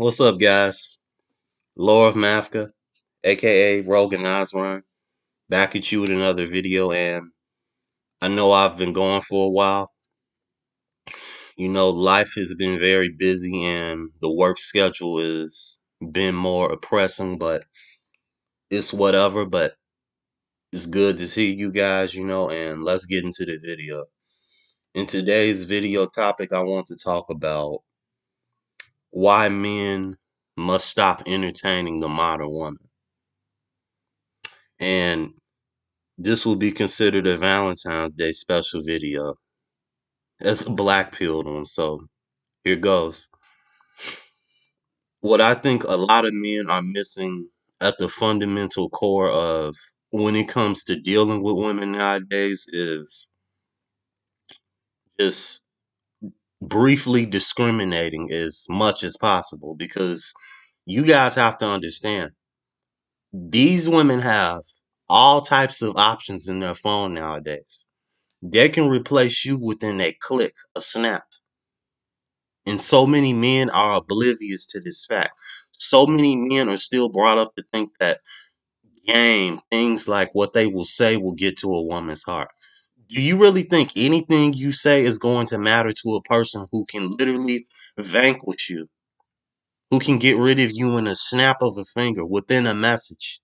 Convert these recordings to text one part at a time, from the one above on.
What's up, guys? Laura of Mafka, aka Rogan Osron, back at you with another video. And I know I've been gone for a while. Life has been very busy and the work schedule has been more oppressing, but it's whatever. But it's good to see you guys, and let's get into the video. In today's video topic, I want to talk about why men must stop entertaining the modern woman. And this will be considered a Valentine's Day special video. It's a black pilled one, so here goes. What I think a lot of men are missing at the fundamental core of when it comes to dealing with women nowadays is just briefly discriminating as much as possible, because you guys have to understand these women have all types of options in their phone nowadays. They can replace you within a click, a snap. And so many men are oblivious to this fact. So many men are still brought up to think that things like what they will say will get to a woman's heart. Do you really think anything you say is going to matter to a person who can literally vanquish you, who can get rid of you in a snap of a finger within a message?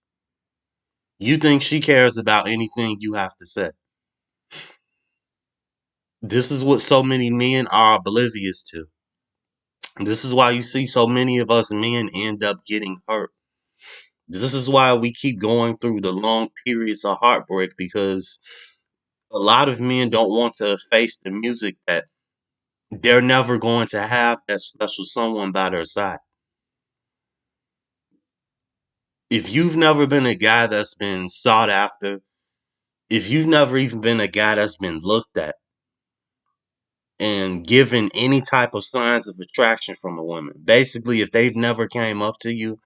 You think she cares about anything you have to say? This is what so many men are oblivious to. This is why you see so many of us men end up getting hurt. This is why we keep going through the long periods of heartbreak, because a lot of men don't want to face the music that they're never going to have that special someone by their side. If you've never been a guy that's been sought after, if you've never even been a guy that's been looked at and given any type of signs of attraction from a woman, basically if they've never came up to you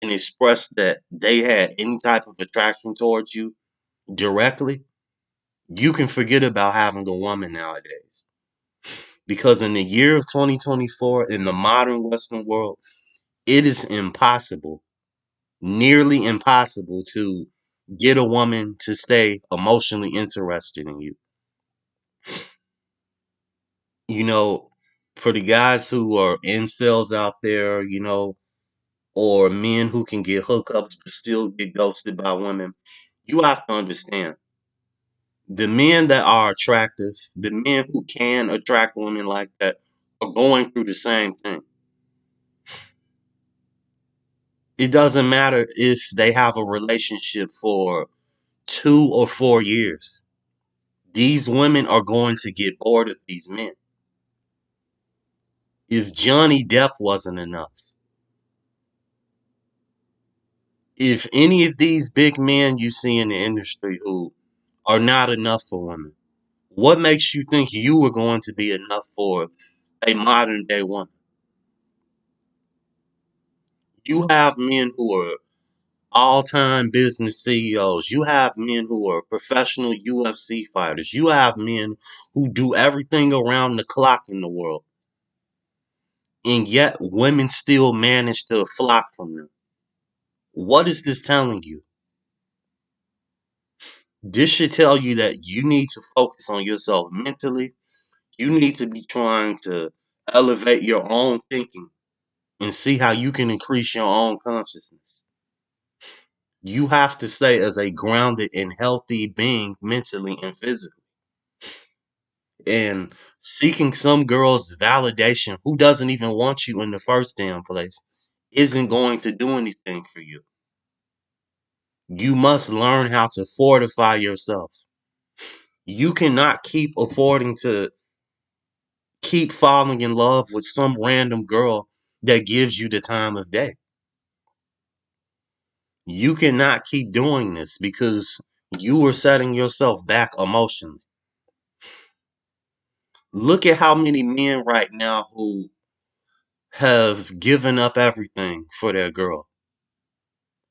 and expressed that they had any type of attraction towards you directly, you can forget about having a woman nowadays. Because in the year of 2024, in the modern Western world, it is impossible, nearly impossible, to get a woman to stay emotionally interested in you. You know, for the guys who are incels out there, or men who can get hookups but still get ghosted by women, you have to understand the men that are attractive, the men who can attract women like that, are going through the same thing. It doesn't matter if they have a relationship for 2 or 4 years. These women are going to get bored of these men. If Johnny Depp wasn't enough, if any of these big men you see in the industry who are not enough for women, what makes you think you are going to be enough for a modern day woman? You have men who are all-time business CEOs. You have men who are professional UFC fighters. You have men who do everything around the clock in the world. And yet women still manage to flock from them. What is this telling you? This should tell you that you need to focus on yourself mentally. You need to be trying to elevate your own thinking and see how you can increase your own consciousness. You have to stay as a grounded and healthy being mentally and physically. And seeking some girl's validation who doesn't even want you in the first damn place isn't going to do anything for you. You must learn how to fortify yourself. You cannot keep affording to keep falling in love with some random girl that gives you the time of day. You cannot keep doing this because you are setting yourself back emotionally. Look at how many men right now who have given up everything for their girl.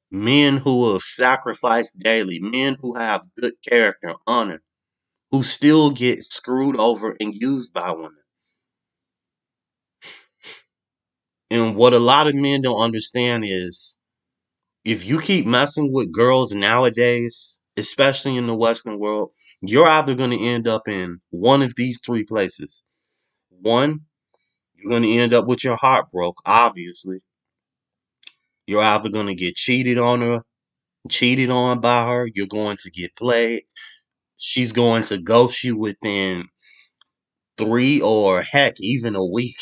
Men who have sacrificed daily, men who have good character, honor, who still get screwed over and used by women. And what a lot of men don't understand is if you keep messing with girls nowadays, especially in the Western world, you're either going to end up in one of these three places. One, you're going to end up with your heart broke, obviously. You're either going to get cheated on by her, you're going to get played. She's going to ghost you within 3 or heck, even a week.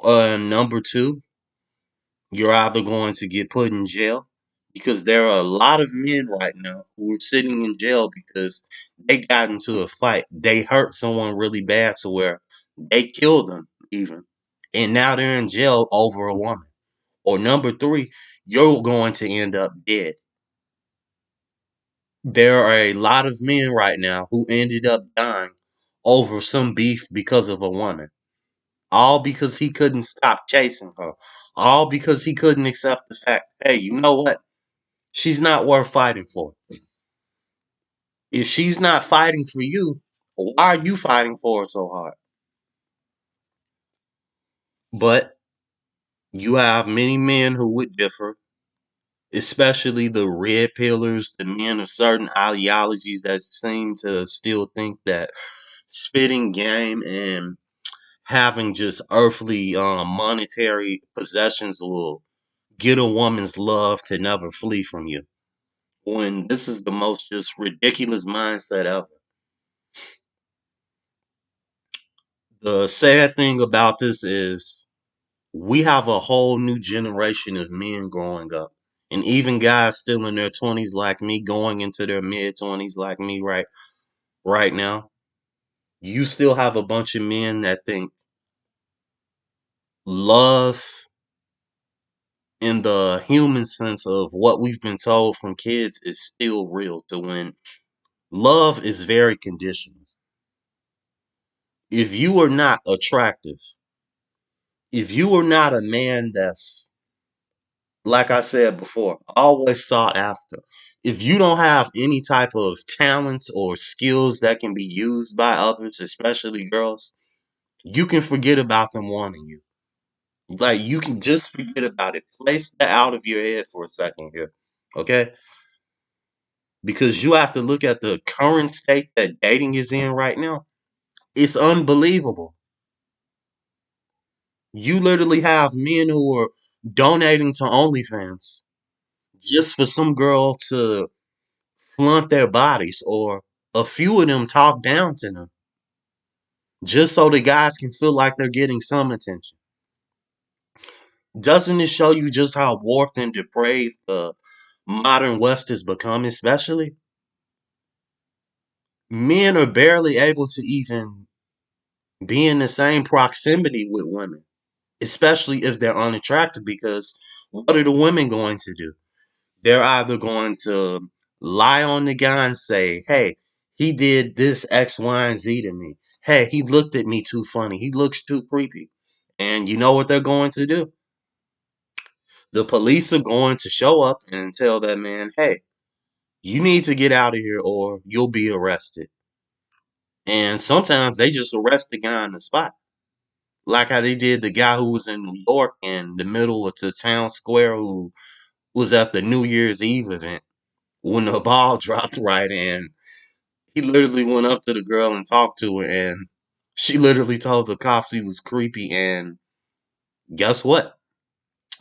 Number two, you're either going to get put in jail because there are a lot of men right now who are sitting in jail because they got into a fight. They hurt someone really bad to where they killed them, even. And now they're in jail over a woman. Or number three, you're going to end up dead. There are a lot of men right now who ended up dying over some beef because of a woman. All because he couldn't stop chasing her. All because he couldn't accept the fact, hey, you know what? She's not worth fighting for. If she's not fighting for you, why are you fighting for her so hard? But you have many men who would differ, especially the red pillars, the men of certain ideologies that seem to still think that spitting game and having just earthly monetary possessions will get a woman's love to never flee from you. When this is the most just ridiculous mindset ever. The sad thing about this is we have a whole new generation of men growing up. And even guys still in their 20s like me, going into their mid 20s like me right now. You still have a bunch of men that think love in the human sense of what we've been told from kids is still real to when love is very conditional. If you are not attractive, if you are not a man that's, like I said before, always sought after, if you don't have any type of talents or skills that can be used by others, especially girls, you can forget about them wanting you. Like, you can just forget about it. Place that out of your head for a second here. Okay? Because you have to look at the current state that dating is in right now. It's unbelievable. You literally have men who are donating to OnlyFans just for some girl to flaunt their bodies, or a few of them talk down to them just so the guys can feel like they're getting some attention. Doesn't it show you just how warped and depraved the modern West has become, especially? Men are barely able to even be in the same proximity with women, especially if they're unattractive, because what are the women going to do? They're either going to lie on the guy and say, hey, he did this X, Y, and Z to me. Hey, he looked at me too funny. He looks too creepy. And you know what they're going to do? The police are going to show up and tell that man, hey, you need to get out of here or you'll be arrested. And sometimes they just arrest the guy on the spot. Like how they did the guy who was in New York in the middle of the town square who was at the New Year's Eve event when the ball dropped right in. He literally went up to the girl and talked to her, and she literally told the cops he was creepy. And guess what?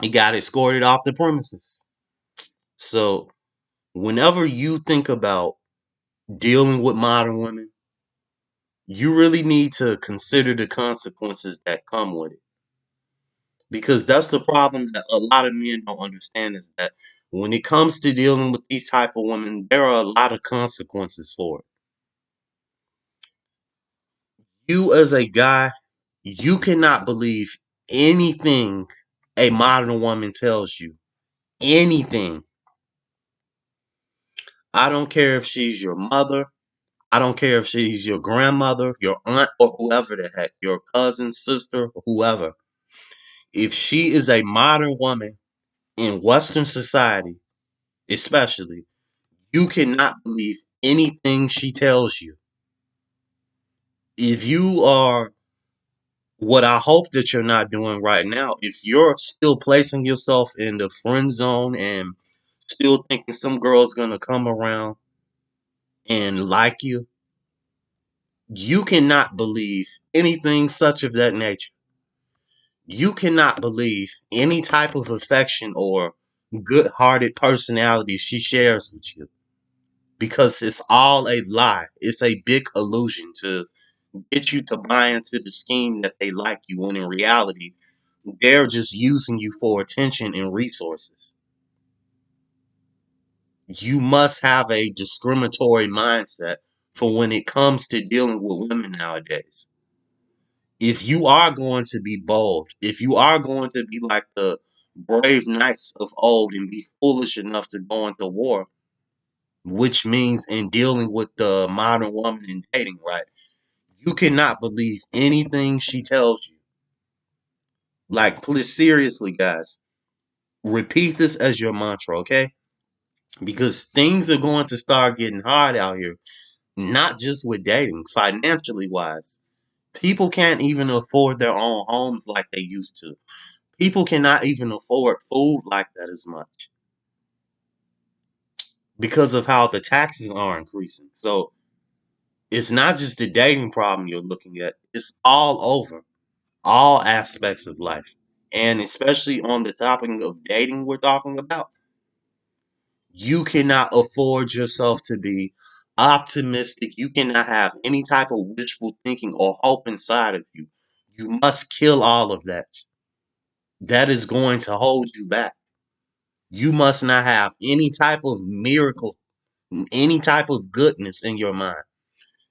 He got escorted off the premises. So, whenever you think about dealing with modern women, you really need to consider the consequences that come with it. Because that's the problem that a lot of men don't understand is that when it comes to dealing with these type of women, there are a lot of consequences for it. You as a guy, you cannot believe anything a modern woman tells you. Anything. I don't care if she's your mother. I don't care if she's your grandmother, your aunt, or whoever the heck, your cousin, sister, whoever. If she is a modern woman in Western society, especially, you cannot believe anything she tells you. If you are What I hope that you're not doing right now, if you're still placing yourself in the friend zone and still thinking some girl's gonna come around and like you cannot believe anything such of that nature. You cannot believe any type of affection or good hearted personality she shares with you because it's all a lie. It's a big illusion to get you to buy into the scheme that they like you when in reality, they're just using you for attention and resources. You must have a discriminatory mindset for when it comes to dealing with women nowadays. If you are going to be bold, if you are going to be like the brave knights of old and be foolish enough to go into war, which means in dealing with the modern woman in dating, right? You cannot believe anything she tells you. Like, please, seriously, guys, repeat this as your mantra, okay? Because things are going to start getting hard out here, not just with dating, financially wise. People can't even afford their own homes like they used to. People cannot even afford food like that as much because of how the taxes are increasing. So it's not just the dating problem you're looking at, it's all over, all aspects of life. And especially on the topic of dating we're talking about, you cannot afford yourself to be optimistic. You cannot have any type of wishful thinking or hope inside of you. You must kill all of that. That is going to hold you back. You must not have any type of miracle, any type of goodness in your mind.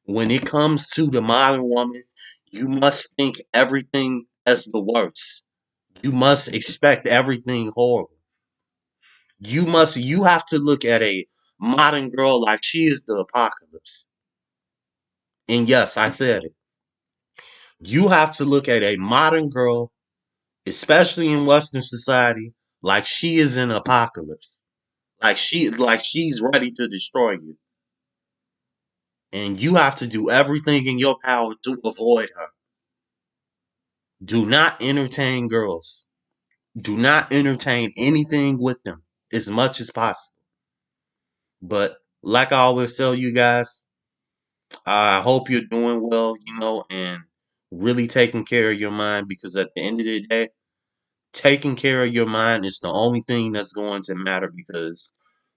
When it comes to the modern woman, you must think everything as the worst. You must expect everything horrible. You have to look at a modern girl like she is the apocalypse. And yes, I said it. You have to look at a modern girl, especially in Western society, like she is an apocalypse. Like she's ready to destroy you. And you have to do everything in your power to avoid her. Do not entertain girls. Do not entertain anything with them as much as possible. But like I always tell you guys, I hope you're doing well, and really taking care of your mind because at the end of the day, taking care of your mind is the only thing that's going to matter because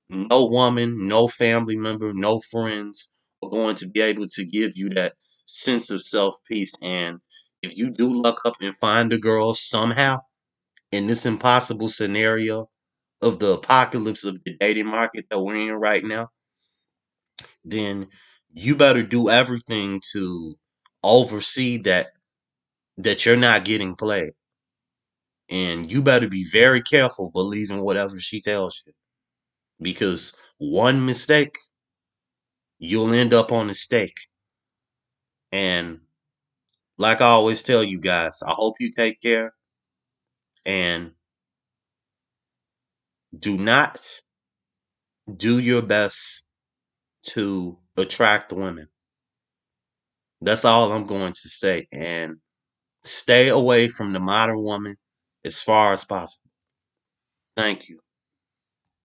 no woman, no family member, no friends are going to be able to give you that sense of self peace. And if you do luck up and find a girl somehow in this impossible scenario of the apocalypse of the dating market that we're in right now, then you better do everything to oversee that you're not getting played. And you better be very careful believing whatever she tells you. Because one mistake, you'll end up on a stake. And like I always tell you guys, I hope you take care and do not do your best to attract women. That's all I'm going to say. And stay away from the modern woman as far as possible. Thank you.